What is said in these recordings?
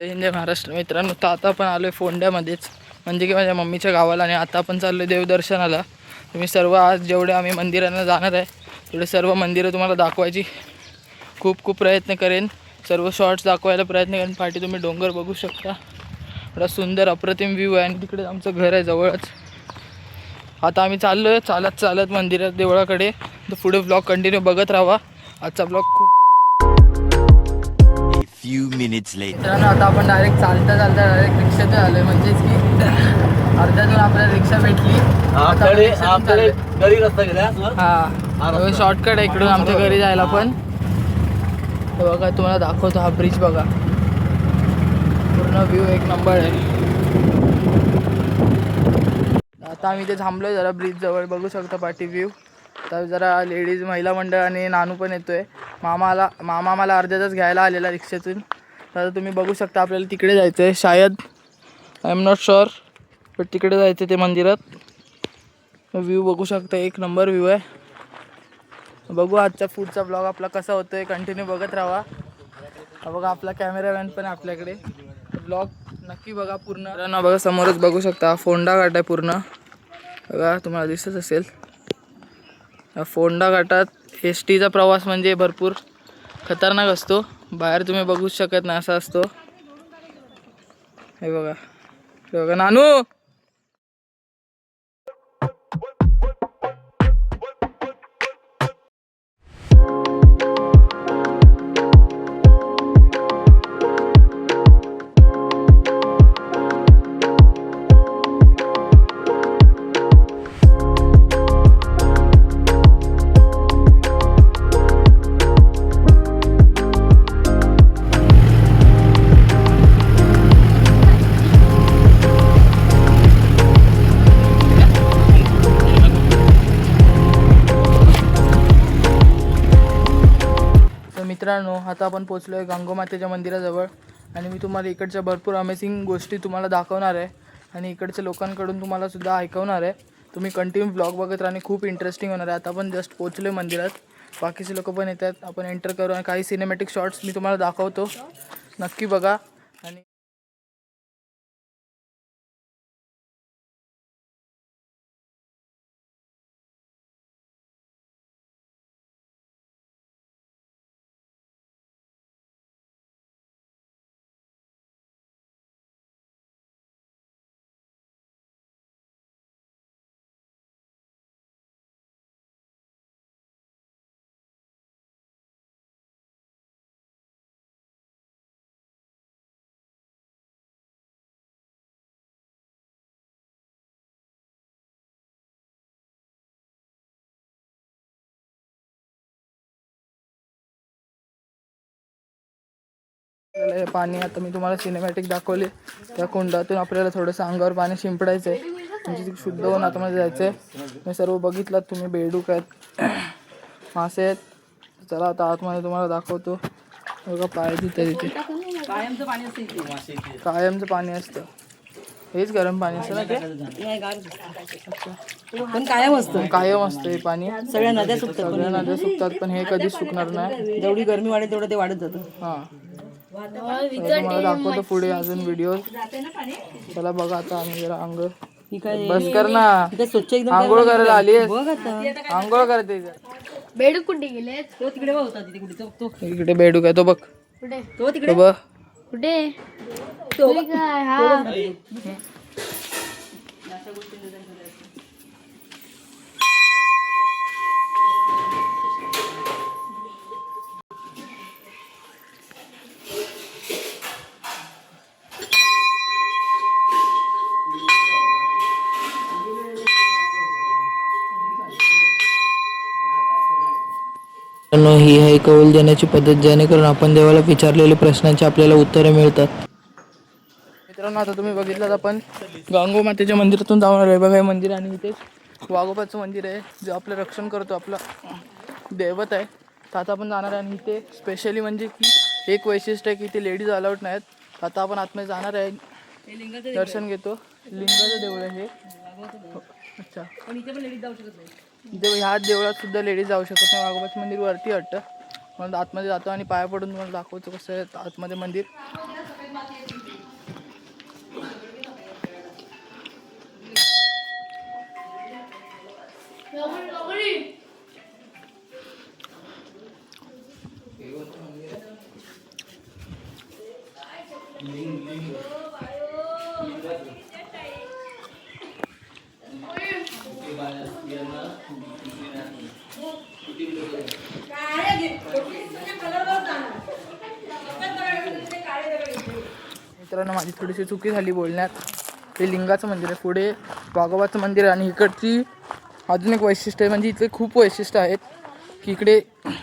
हिंद महाराष्ट्र मित्रांनो, तर आता आपण आलो आहे फोंड्यामध्येच, म्हणजे की माझ्या मम्मीच्या गावाला. आणि आता आपण चाललो आहे देवदर्शनाला. तुम्ही सर्व आज जेवढे आम्ही मंदिरांना जाणार आहे तेवढे सर्व मंदिरं तुम्हाला दाखवायची खूप प्रयत्न करेन. सर्व शॉर्ट्स दाखवायला प्रयत्न करेन. पाठी तुम्ही डोंगर बघू शकता, एवढा सुंदर अप्रतिम व्ह्यू आहे. आणि तिकडे आमचं घर आहे जवळच. आता आम्ही चाललो आहे चालत मंदिरात देवळाकडे. तर पुढे ब्लॉग कंटिन्यू बघत राहा. आजचा ब्लॉग खूप मित्रांनो, आता आपण डायरेक्ट चालता डायरेक्ट रिक्षात आलोय. म्हणजेच की अर्ध्यातून आपल्याला रिक्षा भेटली. हा शॉर्टकट आहे इकडून आमच्या घरी जायला. पण बघा, तुम्हाला दाखवतो हा ब्रिज बघा, पूर्ण व्ह्यू एक नंबर आहे. आता आम्ही इथे थांबलोय जरा ब्रिज जवळ, बघू शकता पाठी व्ह्यू. तर जरा लेडीज महिला मंडळ आणि नानू पण येतोय. मामा मला अर्ध्यातच घ्यायला आलेला रिक्षेतून. तर तुम्ही बघू शकता आपल्याला तिकडे जायचं आहे शायद, आय एम नॉट शुअर, पण तिकडे जायचं आहे ते मंदिरात. व्ह्यू बघू शकता, एक नंबर व्ह्यू आहे. बघू आजचा पुढचा ब्लॉग आपला कसा होतोय, कंटिन्यू बघत राहा. बघा आपला कॅमेरामॅन पण आपल्याकडे. ब्लॉग नक्की बघा पूर्ण. ना बघा समोरच बघू शकता फोंडा घाट आहे पूर्ण. बघा तुम्हाला दिसत असेल. फोंडा घाटात एस टीचा प्रवास म्हणजे भरपूर खतरनाक असतो. बाहेर तुम्ही बघूच शकत नाही असा असतो. हे बघा नानू. मित्रांनो, आता आपण पोचलो आहे गंगोमातेच्या मंदिराजवळ. आणि मी तुम्हाला इकडच्या भरपूर अमेझिंग गोष्टी तुम्हाला दाखवणार आहे. आणि इकडच्या लोकांकडून तुम्हाला सुद्धा ऐकवणार आहे. तुम्ही कंटिन्यू ब्लॉग बघत राहा आणि खूप इंटरेस्टिंग होणार आहे. आता आपण जस्ट पोचलो मंदिरात, बाकीचे लोक पण येतात. आपण एंटर करू आणि काही सिनेमॅटिक शॉट्स मी तुम्हाला दाखवतो, नक्की बघा. आणि पाणी आता मी तुम्हाला सिनेमॅटिक दाखवले. त्या कुंडातून आपल्याला थोडंसं अंगावर पाणी शिंपडायचं आहे, म्हणजे शुद्ध होऊन आतमध्ये जायचं आहे. मी सर्व बघितलं, तुम्ही बेडूक आहेत, मासे आहेत. चला आता आतमध्ये तुम्हाला दाखवतो. बघा पाय तिथे कायमचं पाणी असतं. हेच गरम पाणी असतं ना ते, पण कायम असतं हे पाणी. सगळ्या नद्या सुकतात पण हे कधीच सुकणार नाही. जेवढी गरमी वाढेल तेवढं ते वाढत जातं. हां, तुम्हाला दाखवतो पुढे अजून व्हिडिओ. चला बघा आता आम्ही जरा अंग बस कर ना, स्वच्छ एकदम आंघोळ करायला आली. बघ आता आंघोळ करते. बेडूक कुठे गेले? तो तिकडे होता, तिथे कुठे तो इकडे बेडूक आहे तो बघ. कुठे? तो तिकडे बघ कुठे? तो काय? हा ही आहे कौल देण्याची पद्धत, जेणेकरून आपण देवाला विचारलेल्या प्रश्नांची आपल्याला उत्तरे मिळतात. मित्रांनो, आता तुम्ही बघितलं, आपण गंगोमातेच्या मंदिरातून जाऊन आलोय. बघा हे मंदिर, आणि इथे वाघोबाचं मंदिर आहे, जे आपलं रक्षण करतो, आपला दैवत आहे. तर आता आपण जाणार आहे. आणि इथे स्पेशली म्हणजे की एक वैशिष्ट्य आहे की इथे लेडीज अलाउड नाहीत. आता आपण आतमध्ये जाणार आहे, दर्शन घेतो. लिंगाचं देऊळ आहे हे. अच्छा, पण इथे पण लेडीज जाऊ शकत नाही. ह्या देवळात सुद्धा लेडीज जाऊ शकत नाही. वाघोबाचं मंदिर वरती वाटतं. म्हणून आतमध्ये जातो आणि पाया पडून तुम्हाला दाखवतो कसं आहे आतमध्ये मंदिर. मित्रांनो माझी थोडीशी चुकी झाली बोलण्यात. हे लिंगाचं मंदिर आहे, पुढे वाघोबाचं मंदिर आहे. आणि इकडची अजून एक वैशिष्ट्य आहे, म्हणजे इथे खूप वैशिष्ट्य आहेत की इकडे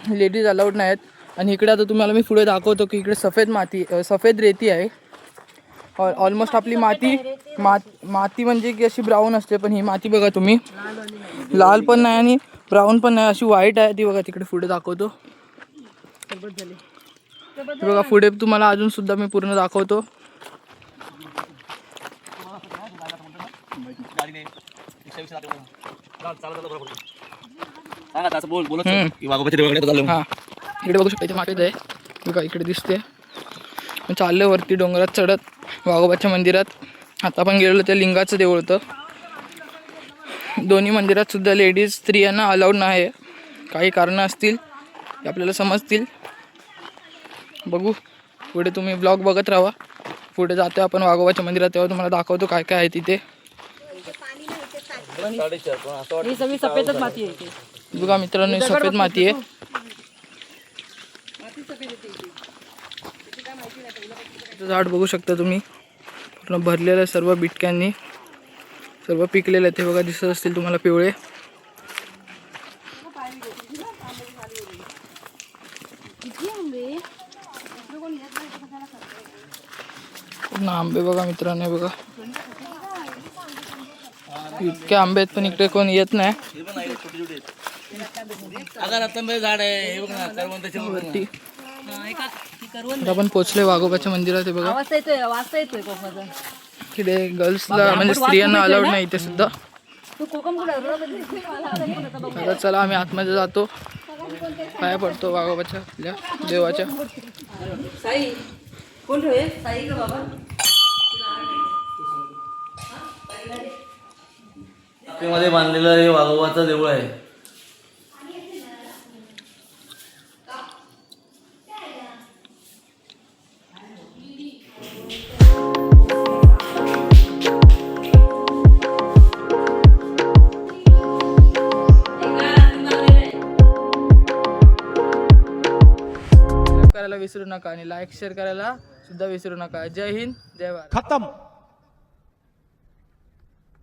लेडीज अलाउड नाही आहेत. आणि इकडे आता तुम्हाला मी पुढे दाखवतो की इकडे सफेद रेती आहे. ऑलमोस्ट आपली माती म्हणजे की अशी ब्राऊन असते, पण ही माती बघा तुम्ही, लाल पण नाही आणि ब्राऊन पण नाही, अशी व्हाईट आहे. ती बघा तिकडे पुढे दाखवतो. हे बघा पुढे तुम्हाला अजून सुद्धा मी पूर्ण दाखवतो. हा इकडे बघू शकता, इथे मातीत आहे बघा, इकडे दिसते. चाललं वरती डोंगरात चढत वाघोबाच्या मंदिरात. आता आपण गेलेलो त्या लिंगाचं देऊळ होतं. दोन्ही मंदिरात सुद्धा लेडीज स्त्रियांना अलाउड नाही. काही कारणं असतील ते आपल्याला समजतील. बघू पुढे, तुम्ही ब्लॉग बघत राहा. पुढे जातो आपण वाघोबाच्या मंदिरात, तेव्हा तुम्हाला दाखवतो काय काय आहे तिथे. ही सगळी सफेदच माती आहे इथे. बघा मित्रांनो, सफेद माती आहे. झाड बघू शकता तुम्ही, पूर्ण भरलेलं आहे सर्व बिटक्यांनी, सर्व पिकलेलं आहे. ते बघा दिसत असतील तुम्हाला पिवळे. पूर्ण आंबे बघा मित्रांनो, बघा इतके आंबे आहेत, पण इकडे कोण येत नाही. झाड आहे वरती आपण पोचले वाघोबाच्या मंदिरात. बघा वाजता येतोय कोकणाचा. इकडे गर्ल्सला म्हणजे स्त्रियांना अलाउड नाही इथे सुद्धा. तू कोकम कुठे आता चला आम्ही आतमध्ये जातो, पाया पडतो वाघोबाच्या आपल्या देवाच्या. साई कोण ठेवे? साई का बाबा? मध्ये बांधलेलं हे वाघोबाचं देऊळ आहे. करायला विसरू नका आणि लाईक शेअर करायला सुद्धा विसरू नका. जय हिंद, जय भारत. खत्म.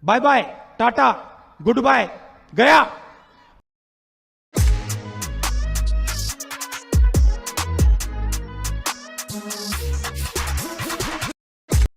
Bye bye, tata, good bye, गया.